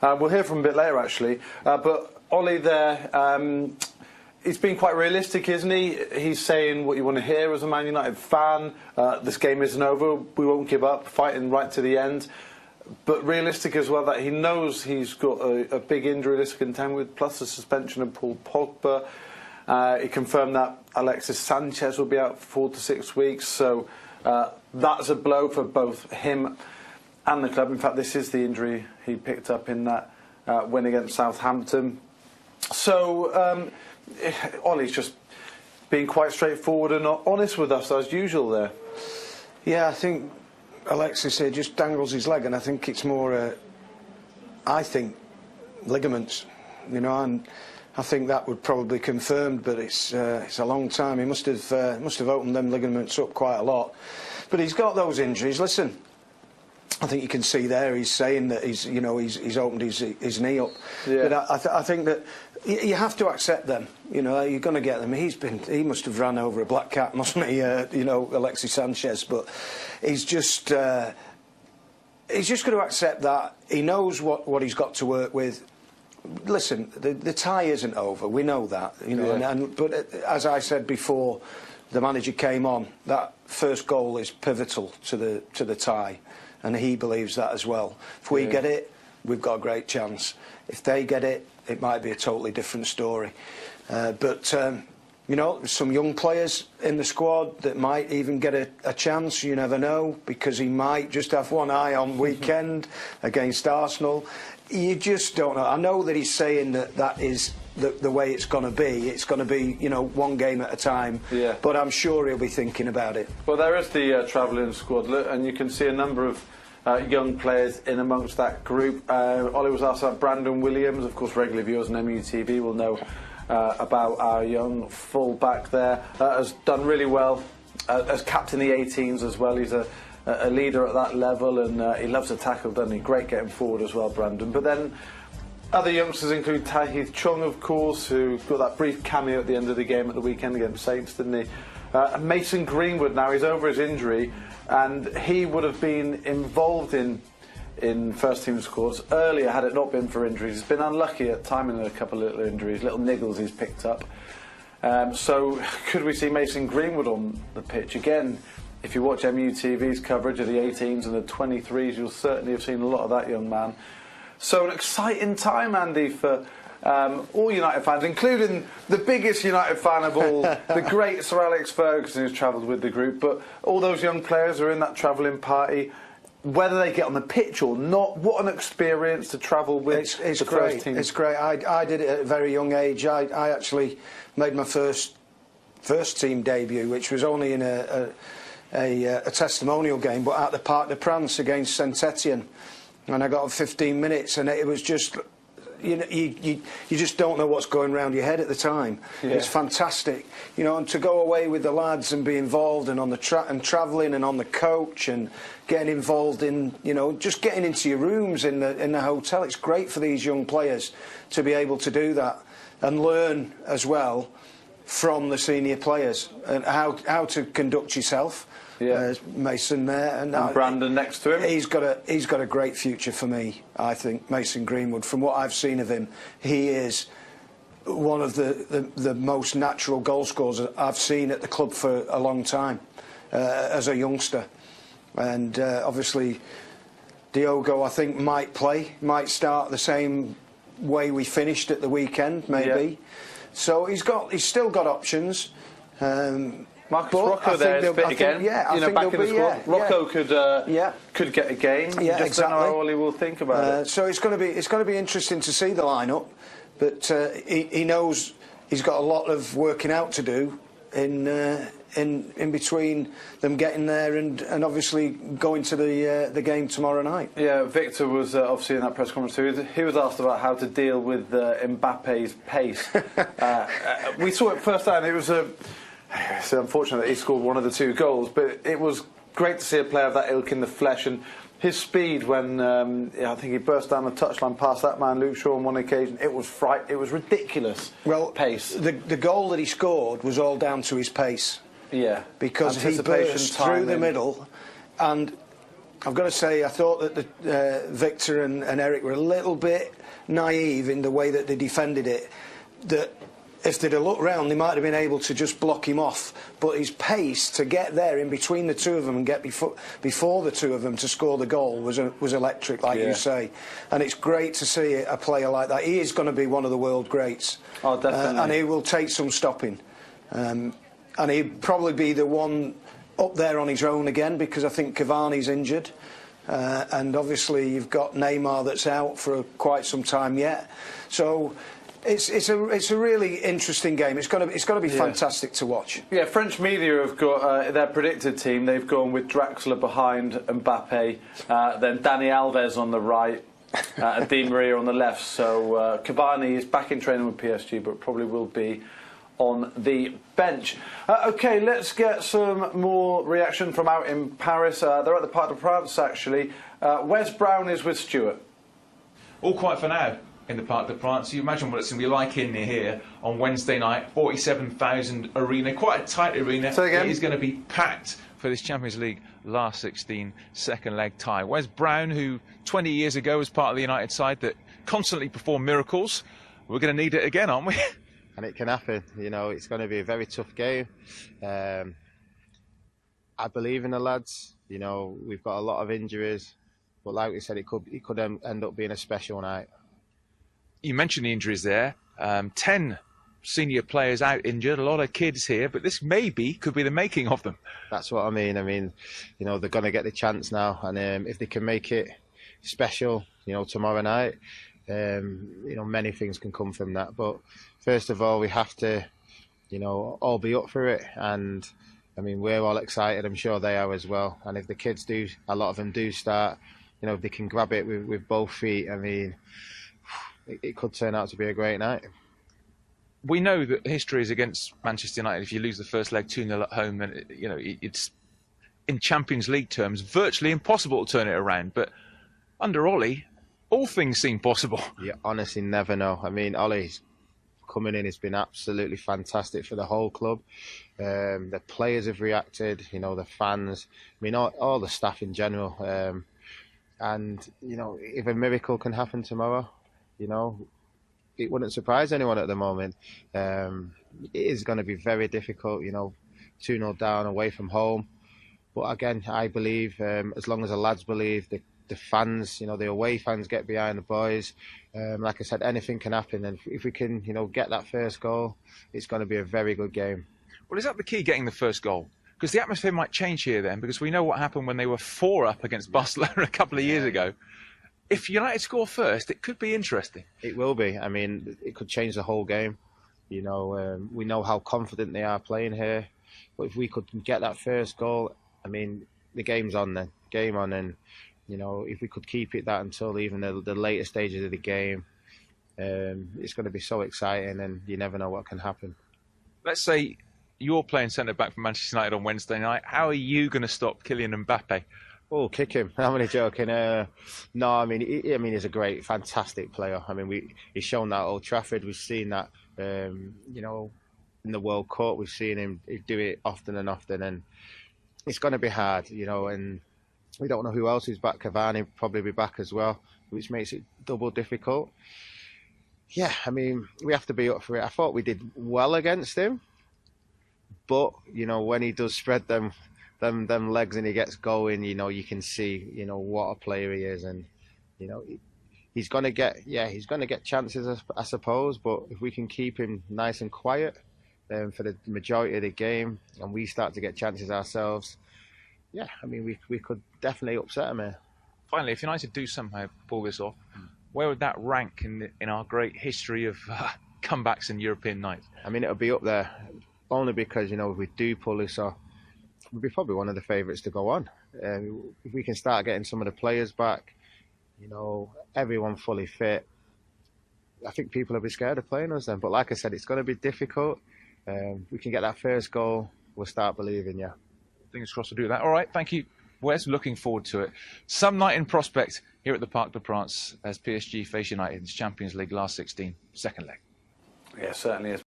We'll hear from him a bit later, actually. But Ollie there, he's been quite realistic, isn't he? He's saying what you want to hear as a Man United fan. This game isn't over. We won't give up, fighting right to the end. But realistic as well, that he knows he's got a big injury list to contend with, plus the suspension of Paul Pogba. He confirmed that Alexis Sanchez will be out for 4 to 6 weeks. So that's a blow for both him and the club. In fact, this is the injury he picked up in that win against Southampton. So Ollie's just being quite straightforward and honest with us as usual there. Yeah, I think Alexis here just dangles his leg, and I think it's more, I think, ligaments, you know, and I think that would probably confirmed, but it's a long time. He must have opened them ligaments up quite a lot, but he's got those injuries. Listen, I think you can see there he's saying that he's opened his knee up. Yeah. But I think that you have to accept them. You know, you're going to get them. He must have ran over a black cat, mustn't he? You know, Alexis Sanchez. But he's just going to accept that. He knows what he's got to work with. Listen, the tie isn't over. We know that. You know, yeah. but as I said before, the manager came on. That first goal is pivotal to the tie, and he believes that as well. If we get it, we've got a great chance. If they get it, it might be a totally different story. But you know, there's some young players in the squad that might even get a chance. You never know, because he might just have one eye on weekend against Arsenal. You just don't know. I know that he's saying that is the way it's going to be. It's going to be, you know, one game at a time. Yeah. But I'm sure he'll be thinking about it. Well, there is the travelling squad, and you can see a number of young players in amongst that group. Ollie was asked about Brandon Williams. Of course, regular viewers on MUTV will know about our young full-back there. Has done really well as captain the 18s as well. He's a leader at that level, and he loves to tackle, doesn't he? Great getting forward as well, Brandon. But then other youngsters include Tahith Chong, of course, who got that brief cameo at the end of the game at the weekend against Saints, didn't he? Mason Greenwood, now he's over his injury, and he would have been involved in first team squads earlier had it not been for injuries. He's been unlucky at timing a couple of little injuries, little niggles he's picked up. So could we see Mason Greenwood on the pitch again? If you watch MUTV's coverage of the 18s and the 23s, you'll certainly have seen a lot of that young man. So an exciting time, Andy, for all United fans, including the biggest United fan of all, the great Sir Alex Ferguson, who's travelled with the group. But all those young players are in that travelling party. Whether they get on the pitch or not, what an experience to travel with it's the great. first team. It's great. I did it at a very young age. I actually made my first team debut, which was only in a testimonial game, but at the Parc des Princes against Saint-Etienne, and I got 15 minutes, and it was just, you know, you just don't know what's going around your head at the time. Yeah. It's fantastic, you know, and to go away with the lads and be involved and on the and travelling and on the coach and getting involved in, you know, just getting into your rooms in the hotel. It's great for these young players to be able to do that and learn as well from the senior players and how to conduct yourself. Yeah. Mason there and Brandon next to him. He's got a great future for me, I think. Mason Greenwood, from what I've seen of him, he is one of the most natural goal scorers I've seen at the club for a long time as a youngster. And obviously Diogo, I think, might start the same way we finished at the weekend, maybe. Yeah. So he's still got options. Marcus Rocco there is fit again. I think back in the squad. Rocco could get a game. Yeah, just exactly. Don't know how Ollie will think about it. So it's going to be interesting to see the lineup, but he knows he's got a lot of working out to do in between them getting there and obviously going to the game tomorrow night. Yeah, Victor was obviously in that press conference too. He was asked about how to deal with Mbappe's pace. We saw it first time. It's unfortunate that he scored one of the 2 goals, but it was great to see a player of that ilk in the flesh, and his speed when I think he burst down the touchline past that man Luke Shaw on one occasion. It was ridiculous. Well, pace. The goal that he scored was all down to his pace. Yeah, because he burst through the middle, and I've got to say, I thought that Victor and Eric were a little bit naive in the way that they defended it. That if they'd have looked round, they might have been able to just block him off. But his pace to get there in between the two of them and get before the two of them to score the goal was electric, like you say. And it's great to see a player like that. He is going to be one of the world greats. Oh, definitely. And he will take some stopping. And he'd probably be the one up there on his own again, because I think Cavani's injured. And obviously you've got Neymar that's out for quite some time yet. So it's a really interesting game. It's going to be fantastic to watch. Yeah, French media have got their predicted team. They've gone with Draxler behind Mbappe, then Dani Alves on the right, and Di Maria on the left. So Cavani is back in training with PSG, but probably will be on the bench. OK, let's get some more reaction from out in Paris. They're at the Parc de France, actually. Wes Brown is with Stuart. All quiet for now in the Parc de France. You imagine what it's going to be like in here on Wednesday night. 47,000 arena, quite a tight arena. It is going to be packed for this Champions League last 16 second leg tie. Wes Brown, who 20 years ago was part of the United side that constantly performed miracles, we're going to need it again, aren't we? And it can happen. You know, it's going to be a very tough game. I believe in the lads. You know, we've got a lot of injuries, but like we said, it could end up being a special night. You mentioned the injuries there. 10 senior players out injured, a lot of kids here, but this could be the making of them. That's what I mean. I mean, you know, they're going to get the chance now, and if they can make it special, you know, tomorrow night, you know, many things can come from that. But first of all, we have to, you know, all be up for it. And I mean, we're all excited. I'm sure they are as well. And if the kids do, a lot of them do start, you know, if they can grab it with both feet, I mean, it could turn out to be a great night. We know that history is against Manchester United. If you lose the first leg 2-0 at home, then, you know, it's, in Champions League terms, virtually impossible to turn it around. But under Ollie, all things seem possible. You honestly never know. I mean, Ollie's coming in, it's been absolutely fantastic for the whole club. The players have reacted, you know, the fans, I mean, all the staff in general. And, you know, if a miracle can happen tomorrow, you know, it wouldn't surprise anyone at the moment. It is going to be very difficult, you know, 2-0 down away from home. But again, I believe, as long as the lads believe, the fans, you know, the away fans get behind the boys. Like I said, anything can happen. And if we can, you know, get that first goal, it's going to be a very good game. Well, is that the key, getting the first goal? Because the atmosphere might change here then, because we know what happened when they were 4 up against Barcelona a couple of years ago. If United score first, it could be interesting. It will be. I mean, it could change the whole game. You know, we know how confident they are playing here. But if we could get that first goal, I mean, the game's on then. Game on. And, you know, if we could keep it that until even the later stages of the game, it's going to be so exciting, and you never know what can happen. Let's say you're playing centre-back for Manchester United on Wednesday night. How are you going to stop Kylian Mbappe? Oh, kick him. I'm only joking. No, I mean, he's a great, fantastic player. I mean, he's shown that at Old Trafford. We've seen that, you know, in the World Cup. We've seen him do it often and often, and it's going to be hard, you know, and we don't know who else is back. Cavani will probably be back as well, which makes it double difficult. Yeah, I mean, we have to be up for it. I thought we did well against him, but, you know, when he does spread them legs and he gets going, you know, you can see, you know, what a player he is. And, you know, he's going to get chances, I suppose, but if we can keep him nice and quiet for the majority of the game, and we start to get chances ourselves, yeah, I mean, we could definitely upset him here. Finally, if United do somehow pull this off, where would that rank in our great history of comebacks in European nights? I mean, it'll be up there, only because, you know, if we do pull this off, we'll be probably one of the favourites to go on. If we can start getting some of the players back, you know, everyone fully fit, I think people will be scared of playing us then. But like I said, it's going to be difficult. We can get that first goal, we'll start believing, yeah. Fingers crossed to do that. All right, thank you, Wes. Looking forward to it. Some night in prospect here at the Parc de France as PSG face United in the Champions League last 16, second leg. Yeah, certainly is.